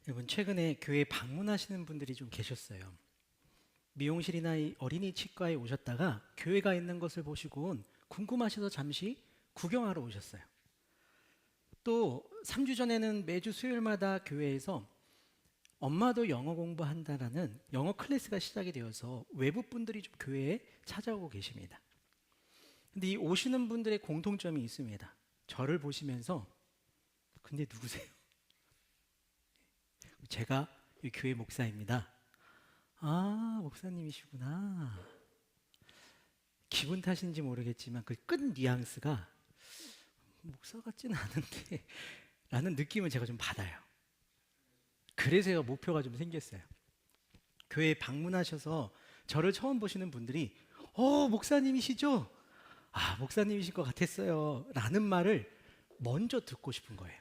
여러분, 최근에 교회 방문하시는 분들이 좀 계셨어요. 미용실이나 이 어린이 치과에 오셨다가 교회가 있는 것을 보시고 궁금하셔서 잠시 구경하러 오셨어요. 또 3주 전에는 매주 수요일마다 교회에서 엄마도 영어 공부한다라는 영어 클래스가 시작이 되어서 외부 분들이 좀 교회에 찾아오고 계십니다. 근데 이 오시는 분들의 공통점이 있습니다. 저를 보시면서 근데 누구세요? 제가 이 교회 목사입니다. 아, 목사님이시구나. 기분 탓인지 모르겠지만 그 끝 뉘앙스가 목사 같지는 않은데 라는 느낌을 제가 좀 받아요. 그래서 목표가 좀 생겼어요. 교회에 방문하셔서 저를 처음 보시는 분들이 목사님이시죠? 아, 목사님이실 것 같았어요 라는 말을 먼저 듣고 싶은 거예요.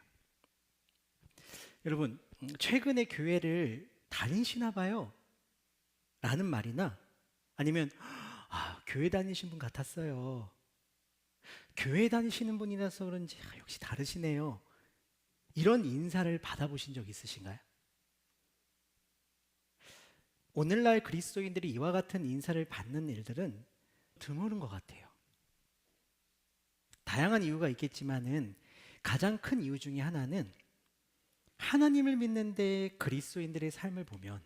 여러분, 최근에 교회를 다니시나 봐요 라는 말이나 아니면 교회 다니신 분 같았어요, 교회 다니시는 분이라서 그런지 역시 다르시네요, 이런 인사를 받아보신 적 있으신가요? 오늘날 그리스도인들이 이와 같은 인사를 받는 일들은 드무른 것 같아요. 다양한 이유가 있겠지만은 가장 큰 이유 중에 하나는 하나님을 믿는데 그리스도인들의 삶을 보면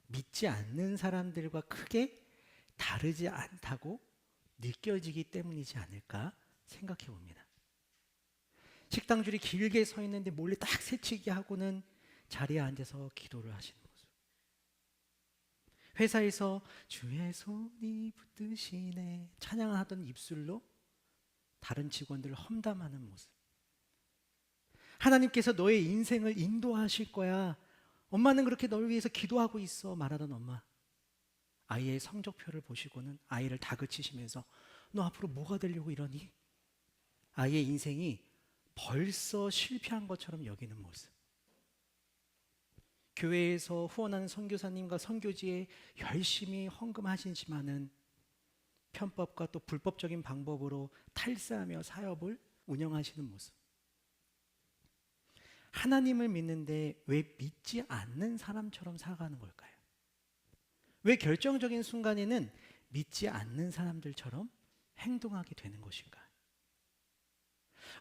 믿지 않는 사람들과 크게 다르지 않다고 느껴지기 때문이지 않을까 생각해 봅니다. 식당 줄이 길게 서 있는데 몰래 딱 새치기 하고는 자리에 앉아서 기도를 하시는 모습. 회사에서 주의 손이 붙드시네 찬양하던 입술로 다른 직원들을 험담하는 모습. 하나님께서 너의 인생을 인도하실 거야, 엄마는 그렇게 널 위해서 기도하고 있어 말하던 엄마, 아이의 성적표를 보시고는 아이를 다그치시면서 너 앞으로 뭐가 되려고 이러니? 아이의 인생이 벌써 실패한 것처럼 여기는 모습. 교회에서 후원하는 선교사님과 선교지에 열심히 헌금하시지만은 편법과 또 불법적인 방법으로 탈세하며 사업을 운영하시는 모습. 하나님을 믿는데 왜 믿지 않는 사람처럼 살아가는 걸까요? 왜 결정적인 순간에는 믿지 않는 사람들처럼 행동하게 되는 것일까?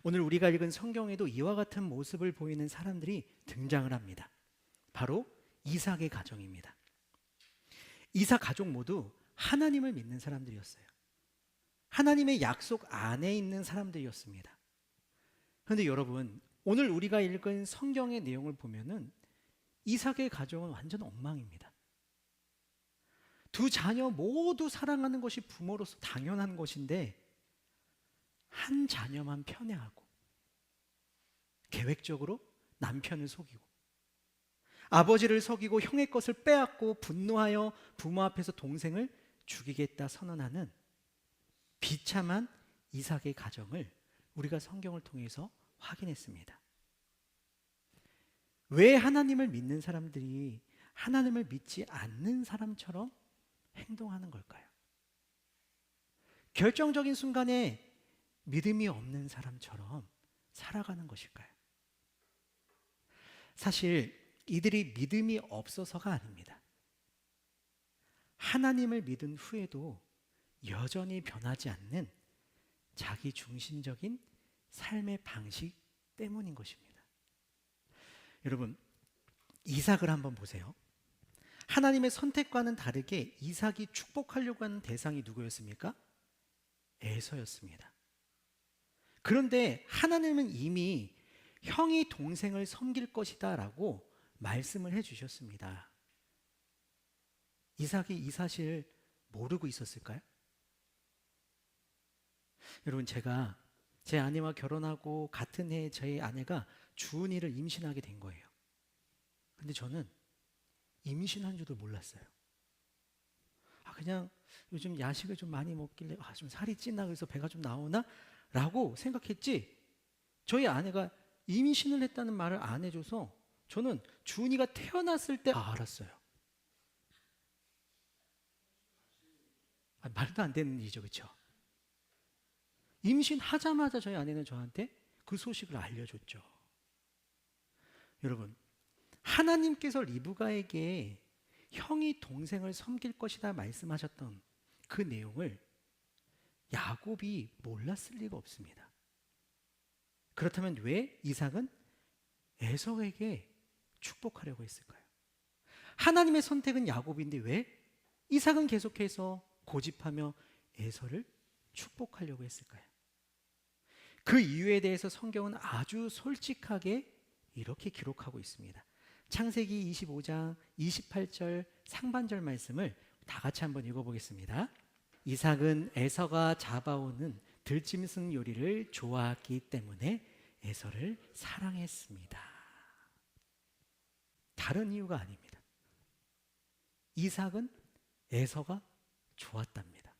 오늘 우리가 읽은 성경에도 이와 같은 모습을 보이는 사람들이 등장을 합니다. 바로 이삭의 가정입니다. 이삭 가족 모두 하나님을 믿는 사람들이었어요. 하나님의 약속 안에 있는 사람들이었습니다. 그런데 여러분, 오늘 우리가 읽은 성경의 내용을 보면은 이삭의 가정은 완전 엉망입니다. 두 자녀 모두 사랑하는 것이 부모로서 당연한 것인데 한 자녀만 편애하고 계획적으로 남편을 속이고 아버지를 속이고 형의 것을 빼앗고 분노하여 부모 앞에서 동생을 죽이겠다 선언하는 비참한 이삭의 가정을 우리가 성경을 통해서 확인했습니다. 왜 하나님을 믿는 사람들이 하나님을 믿지 않는 사람처럼 행동하는 걸까요? 결정적인 순간에 믿음이 없는 사람처럼 살아가는 것일까요? 사실 이들이 믿음이 없어서가 아닙니다. 하나님을 믿은 후에도 여전히 변하지 않는 자기 중심적인 삶의 방식 때문인 것입니다. 여러분, 이삭을 한번 보세요. 하나님의 선택과는 다르게 이삭이 축복하려고 하는 대상이 누구였습니까? 에서였습니다. 그런데 하나님은 이미 형이 동생을 섬길 것이다 라고 말씀을 해주셨습니다. 이삭이 이 사실 모르고 있었을까요? 여러분, 제가 제 아내와 결혼하고 같은 해에 저희 아내가 주은이를 임신하게 된 거예요. 근데 저는 임신한 줄도 몰랐어요. 그냥 요즘 야식을 좀 많이 먹길래 좀 살이 찌나 그래서 배가 좀 나오나? 라고 생각했지, 저희 아내가 임신을 했다는 말을 안 해줘서 저는 주은이가 태어났을 때 알았어요. 말도 안 되는 일이죠, 그렇죠? 임신하자마자 저희 아내는 저한테 그 소식을 알려줬죠. 여러분, 하나님께서 리브가에게 형이 동생을 섬길 것이다 말씀하셨던 그 내용을 야곱이 몰랐을 리가 없습니다. 그렇다면 왜 이삭은 에서에게 축복하려고 했을까요? 하나님의 선택은 야곱인데 왜 이삭은 계속해서 고집하며 에서를 축복하려고 했을까요? 그 이유에 대해서 성경은 아주 솔직하게 이렇게 기록하고 있습니다. 창세기 25장 28절 상반절 말씀을 다 같이 한번 읽어보겠습니다. 이삭은 에서가 잡아오는 들짐승 요리를 좋아했기 때문에 에서를 사랑했습니다. 다른 이유가 아닙니다. 이삭은 에서가 좋았답니다.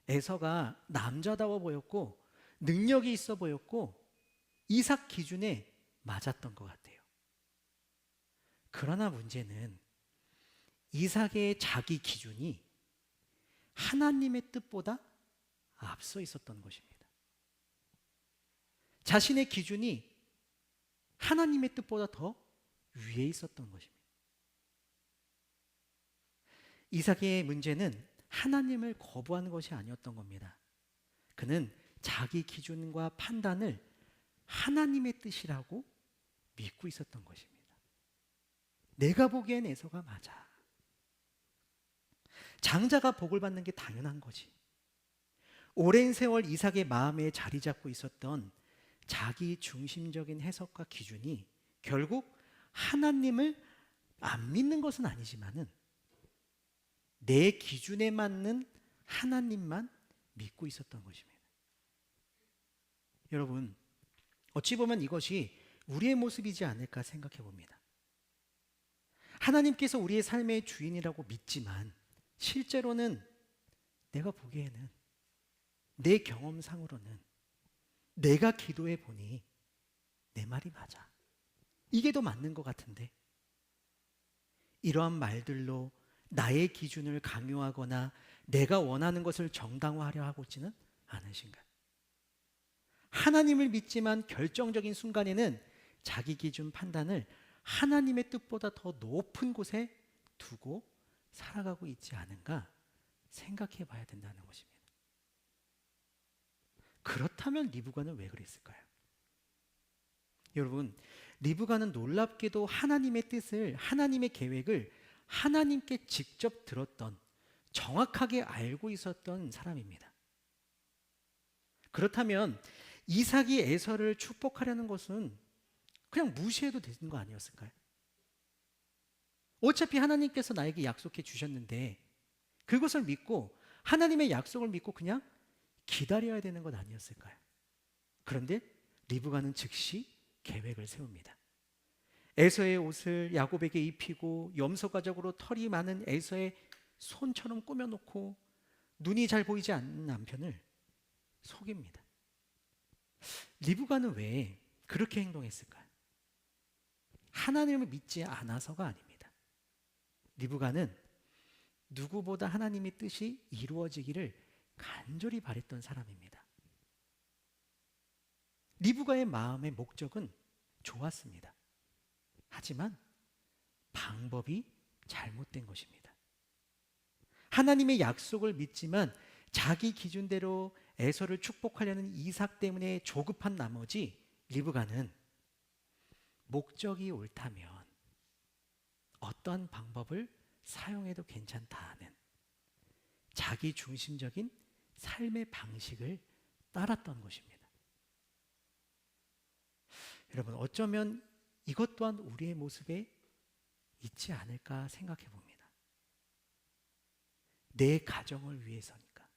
에서가 남자다워 보였고 능력이 있어 보였고 이삭 기준에 맞았던 것 같아요. 그러나 문제는 이삭의 자기 기준이 하나님의 뜻보다 앞서 있었던 것입니다. 자신의 기준이 하나님의 뜻보다 더 위에 있었던 것입니다. 이삭의 문제는 하나님을 거부하는 것이 아니었던 겁니다. 그는 자기 기준과 판단을 하나님의 뜻이라고 믿고 있었던 것입니다. 내가 보기엔 에서가 맞아. 장자가 복을 받는 게 당연한 거지. 오랜 세월 이삭의 마음에 자리 잡고 있었던 자기 중심적인 해석과 기준이 결국 하나님을 안 믿는 것은 아니지만은 내 기준에 맞는 하나님만 믿고 있었던 것입니다. 여러분, 어찌 보면 이것이 우리의 모습이지 않을까 생각해 봅니다. 하나님께서 우리의 삶의 주인이라고 믿지만 실제로는 내가 보기에는 내 경험상으로는 내가 기도해 보니 내 말이 맞아. 이게 더 맞는 것 같은데 이러한 말들로 나의 기준을 강요하거나 내가 원하는 것을 정당화하려 하고 있지는 않으신가요? 하나님을 믿지만 결정적인 순간에는 자기 기준 판단을 하나님의 뜻보다 더 높은 곳에 두고 살아가고 있지 않은가 생각해 봐야 된다는 것입니다. 그렇다면 리브가는 왜 그랬을까요? 여러분, 리브가는 놀랍게도 하나님의 뜻을, 하나님의 계획을 하나님께 직접 들었던, 정확하게 알고 있었던 사람입니다. 그렇다면 이삭이 에서를 축복하려는 것은 그냥 무시해도 되는 거 아니었을까요? 어차피 하나님께서 나에게 약속해 주셨는데 그것을 믿고 하나님의 약속을 믿고 그냥 기다려야 되는 것 아니었을까요? 그런데 리브가는 즉시 계획을 세웁니다. 에서의 옷을 야곱에게 입히고 염소가죽으로 털이 많은 에서의 손처럼 꾸며놓고 눈이 잘 보이지 않는 남편을 속입니다. 리브가는 왜 그렇게 행동했을까요? 하나님을 믿지 않아서가 아닙니다. 리브가는 누구보다 하나님의 뜻이 이루어지기를 간절히 바랬던 사람입니다. 리브가의 마음의 목적은 좋았습니다. 하지만 방법이 잘못된 것입니다. 하나님의 약속을 믿지만 자기 기준대로 에서를 축복하려는 이삭 때문에 조급한 나머지 리브가는 목적이 옳다면 어떤 방법을 사용해도 괜찮다는 자기 중심적인 삶의 방식을 따랐던 것입니다. 여러분, 어쩌면 이것 또한 우리의 모습에 있지 않을까 생각해 봅니다. 내 가정을 위해서니까,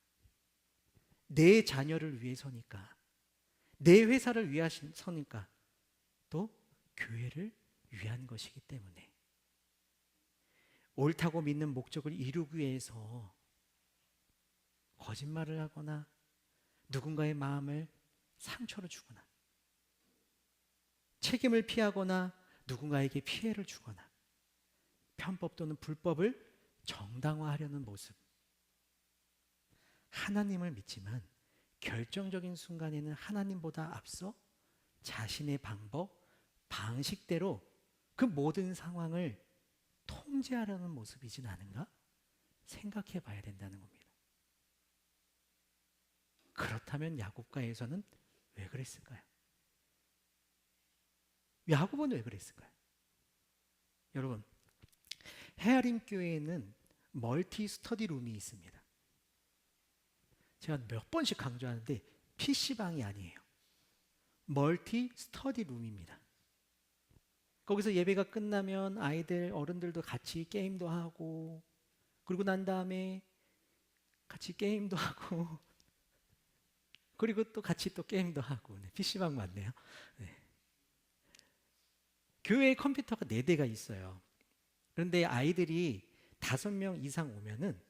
내 자녀를 위해서니까, 내 회사를 위해서니까, 또 교회를 위한 것이기 때문에 옳다고 믿는 목적을 이루기 위해서 거짓말을 하거나 누군가의 마음을 상처로 주거나 책임을 피하거나 누군가에게 피해를 주거나 편법 또는 불법을 정당화하려는 모습. 하나님을 믿지만 결정적인 순간에는 하나님보다 앞서 자신의 방법, 방식대로 그 모든 상황을 통제하려는 모습이진 않은가 생각해 봐야 된다는 겁니다. 그렇다면 야곱과 에서는 왜 그랬을까요? 야곱은 왜 그랬을까요? 여러분, 헤아림 교회에는 멀티 스터디 룸이 있습니다. 제가 몇 번씩 강조하는데 PC방이 아니에요. 멀티 스터디 룸입니다. 거기서 예배가 끝나면 아이들, 어른들도 같이 게임도 하고, 그리고 난 다음에 같이 게임도 하고, 그리고 또 같이 또 게임도 하고. 네, PC방 맞네요. 네. 교회에 컴퓨터가 4대가 있어요. 그런데 아이들이 5명 이상 오면은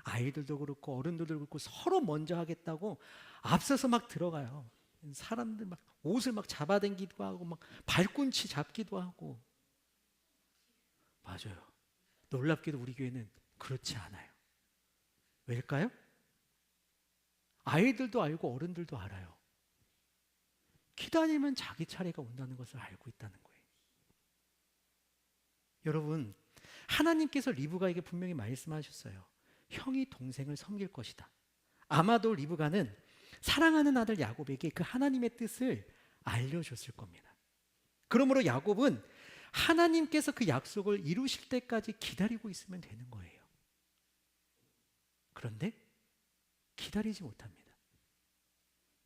아이들도 그렇고 어른들도 그렇고 서로 먼저 하겠다고 앞서서 막 들어가요. 사람들 막 옷을 막 잡아당기기도 하고 막 발꿈치 잡기도 하고. 맞아요. 놀랍게도 우리 교회는 그렇지 않아요. 왜일까요? 아이들도 알고 어른들도 알아요. 기다리면 자기 차례가 온다는 것을 알고 있다는 거예요. 여러분, 하나님께서 리브가에게 분명히 말씀하셨어요. 형이 동생을 섬길 것이다. 아마도 리브가는 사랑하는 아들 야곱에게 그 하나님의 뜻을 알려줬을 겁니다. 그러므로 야곱은 하나님께서 그 약속을 이루실 때까지 기다리고 있으면 되는 거예요. 그런데 기다리지 못합니다.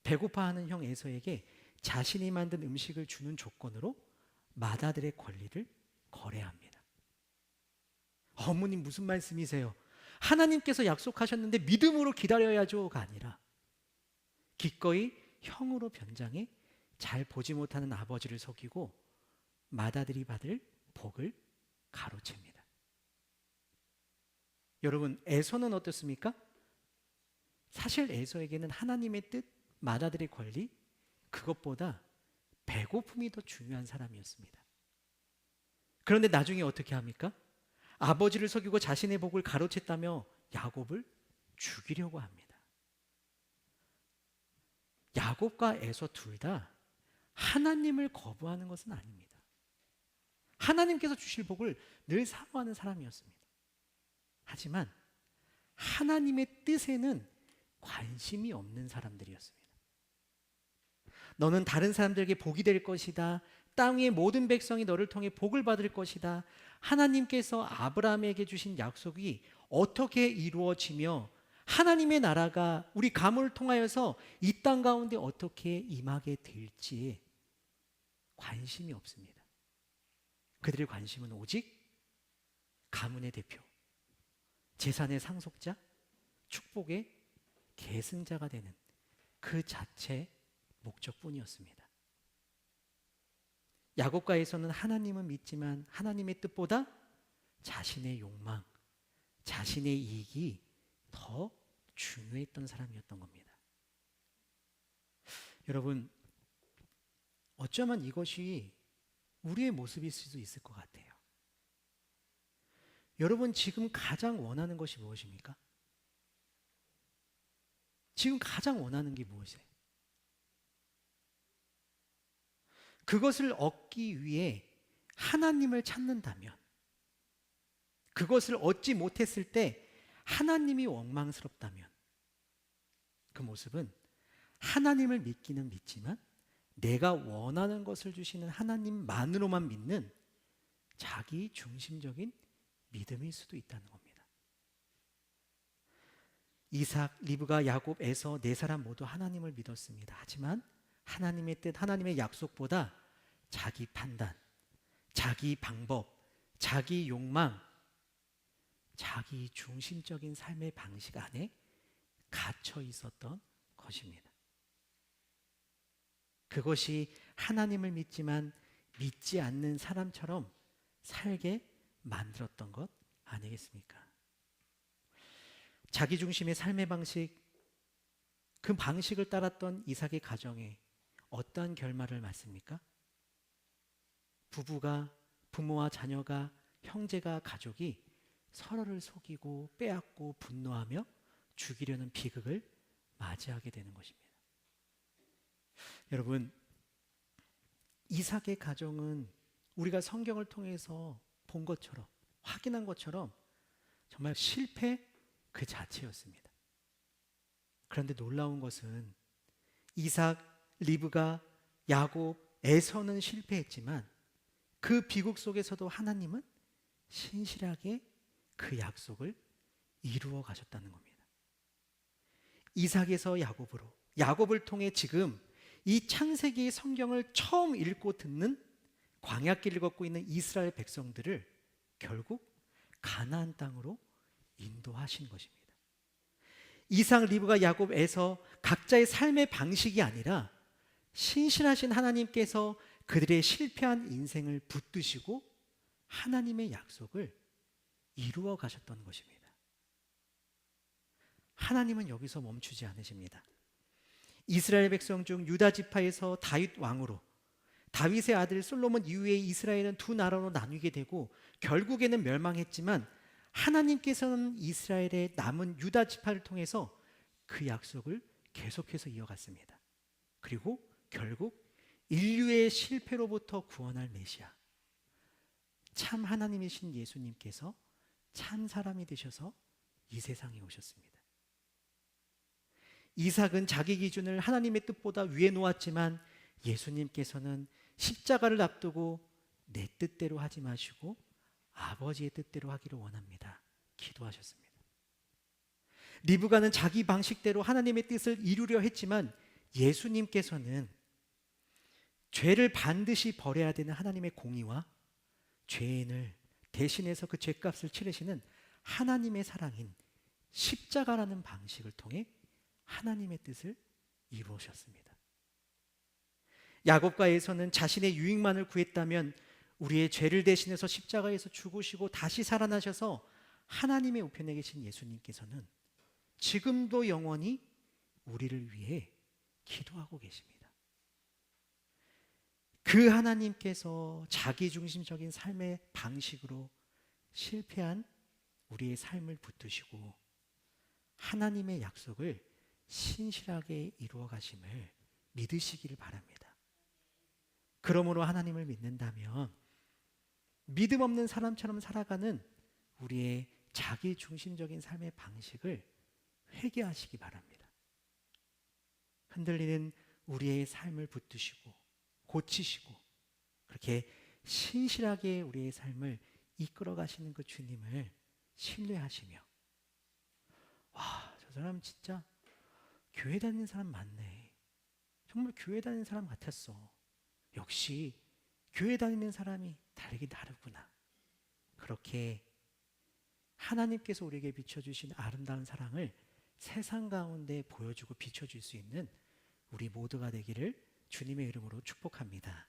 배고파하는 형 에서에게 자신이 만든 음식을 주는 조건으로 맏아들의 권리를 거래합니다. 어머님 무슨 말씀이세요? 하나님께서 약속하셨는데 믿음으로 기다려야죠가 아니라 기꺼이 형으로 변장해 잘 보지 못하는 아버지를 속이고 맏아들이 받을 복을 가로챕니다. 여러분, 에서는 어떻습니까? 사실 에서에게는 하나님의 뜻, 맏아들의 권리, 그것보다 배고픔이 더 중요한 사람이었습니다. 그런데 나중에 어떻게 합니까? 아버지를 속이고 자신의 복을 가로챘다며 야곱을 죽이려고 합니다. 야곱과 에서 둘 다 하나님을 거부하는 것은 아닙니다. 하나님께서 주실 복을 늘 사모하는 사람이었습니다. 하지만 하나님의 뜻에는 관심이 없는 사람들이었습니다. 너는 다른 사람들에게 복이 될 것이다. 땅 위의 모든 백성이 너를 통해 복을 받을 것이다. 하나님께서 아브라함에게 주신 약속이 어떻게 이루어지며 하나님의 나라가 우리 가문을 통하여서 이 땅 가운데 어떻게 임하게 될지에 관심이 없습니다. 그들의 관심은 오직 가문의 대표, 재산의 상속자, 축복의 계승자가 되는 그 자체 목적뿐이었습니다. 야곱과 에서는 하나님은 믿지만 하나님의 뜻보다 자신의 욕망, 자신의 이익이 더 중요했던 사람이었던 겁니다. 여러분, 어쩌면 이것이 우리의 모습일 수도 있을 것 같아요. 여러분, 지금 가장 원하는 것이 무엇입니까? 지금 가장 원하는 게 무엇이에요? 그것을 얻기 위해 하나님을 찾는다면, 그것을 얻지 못했을 때 하나님이 원망스럽다면, 그 모습은 하나님을 믿기는 믿지만 내가 원하는 것을 주시는 하나님만으로만 믿는 자기 중심적인 믿음일 수도 있다는 겁니다. 이삭, 리브가, 야곱, 에서 4사람 모두 하나님을 믿었습니다. 하지만 하나님의 뜻, 하나님의 약속보다 자기 판단, 자기 방법, 자기 욕망, 자기 중심적인 삶의 방식 안에 갇혀 있었던 것입니다. 그것이 하나님을 믿지만 믿지 않는 사람처럼 살게 만들었던 것 아니겠습니까? 자기 중심의 삶의 방식, 그 방식을 따랐던 이삭의 가정에 어떠한 결말을 맞습니까? 부부가, 부모와 자녀가, 형제가, 가족이 서로를 속이고 빼앗고 분노하며 죽이려는 비극을 맞이하게 되는 것입니다. 여러분, 이삭의 가정은 우리가 성경을 통해서 본 것처럼, 확인한 것처럼 정말 실패 그 자체였습니다. 그런데 놀라운 것은 이삭, 리브가, 야곱, 에서는 실패했지만 그 비극 속에서도 하나님은 신실하게 그 약속을 이루어 가셨다는 겁니다. 이삭에서 야곱으로, 야곱을 통해 지금 이 창세기 성경을 처음 읽고 듣는 광야길을 걷고 있는 이스라엘 백성들을 결국 가나안 땅으로 인도하신 것입니다. 이삭, 리브가, 야곱, 에서 각자의 삶의 방식이 아니라 신실하신 하나님께서 그들의 실패한 인생을 붙드시고 하나님의 약속을 이루어 가셨던 것입니다. 하나님은 여기서 멈추지 않으십니다. 이스라엘 백성 중 유다 지파에서 다윗 왕으로, 다윗의 아들 솔로몬 이후에 이스라엘은 두 나라로 나뉘게 되고 결국에는 멸망했지만 하나님께서는 이스라엘의 남은 유다 지파를 통해서 그 약속을 계속해서 이어갔습니다. 그리고 결국 인류의 실패로부터 구원할 메시아, 참 하나님이신 예수님께서 참 사람이 되셔서 이 세상에 오셨습니다. 이삭은 자기 기준을 하나님의 뜻보다 위에 놓았지만 예수님께서는 십자가를 앞두고 내 뜻대로 하지 마시고 아버지의 뜻대로 하기를 원합니다. 기도하셨습니다. 리브가는 자기 방식대로 하나님의 뜻을 이루려 했지만 예수님께서는 죄를 반드시 버려야 되는 하나님의 공의와 죄인을 대신해서 그 죄값을 치르시는 하나님의 사랑인 십자가라는 방식을 통해 하나님의 뜻을 이루셨습니다. 야곱과 에서는 자신의 유익만을 구했다면 우리의 죄를 대신해서 십자가에서 죽으시고 다시 살아나셔서 하나님의 우편에 계신 예수님께서는 지금도 영원히 우리를 위해 기도하고 계십니다. 그 하나님께서 자기중심적인 삶의 방식으로 실패한 우리의 삶을 붙드시고 하나님의 약속을 신실하게 이루어 가심을 믿으시기를 바랍니다. 그러므로 하나님을 믿는다면 믿음 없는 사람처럼 살아가는 우리의 자기중심적인 삶의 방식을 회개하시기 바랍니다. 흔들리는 우리의 삶을 붙드시고 고치시고 그렇게 신실하게 우리의 삶을 이끌어 가시는 그 주님을 신뢰하시며, 와, 저 사람 진짜 교회 다니는 사람 맞네. 정말 교회 다니는 사람 같았어. 역시 교회 다니는 사람이 다르구나. 그렇게 하나님께서 우리에게 비춰주신 아름다운 사랑을 세상 가운데 보여주고 비춰줄 수 있는 우리 모두가 되기를 주님의 이름으로 축복합니다.